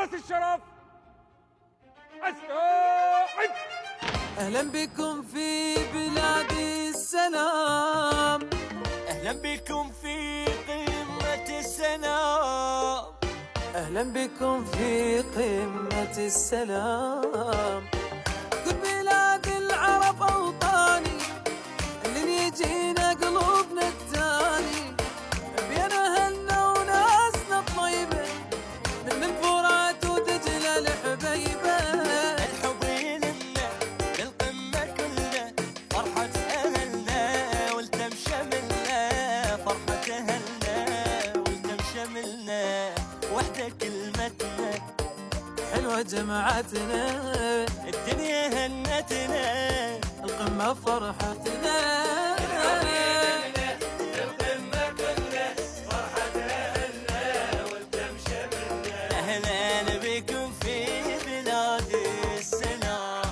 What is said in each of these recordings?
راس الشرف استوعب. أهلا بكم في بلاد السلام، أهلا بكم في قمة السلام، أهلا بكم في قمة السلام. كل بلاد العرب أوطاني، اللي يجينا قلوبنا التاني، بينا أهلنا وناسنا الطيبة، من الفرات ودجلة الحبيبة. الحب يلمنا للقمة كلنا، فرحة أهلنا والتم شملنا، فرحة أهلنا والتم شملنا، وحدة كلمتنا حلوة جمعتنا، الدنيا هنتنا، القمة فرحتنا. أهلا بكم في بلاد السلام.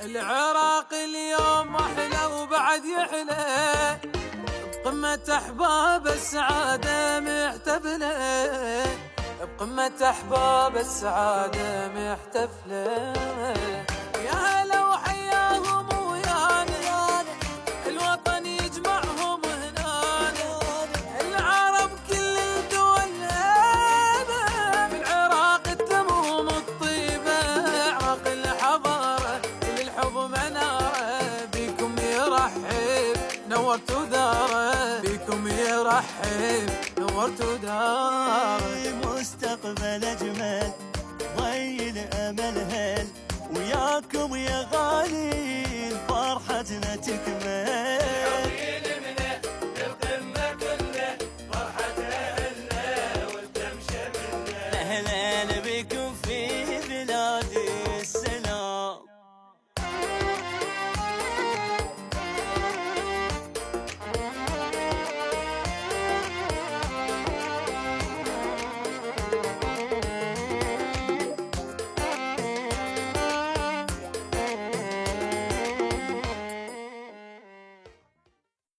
العراق اليوم أحلى وبعد يحلى، بقمة أحباب السعادة محتفلة، بقمة أحباب السعادة محتفلة. يا هلا وحياهم ويانا، الوطن يجمعهم هنانا، العرب كل الدول هذا، بالعراق التموم الطيبة، عراق الحضارة للحب منارة، بكم يرحب نورتوا داره، بكم يرحب نورتوا داره. مستقبل أجمل ضي الأمل هل، وياكم يا غالي فرحتنا تكمل. أهلا بكم في بلادي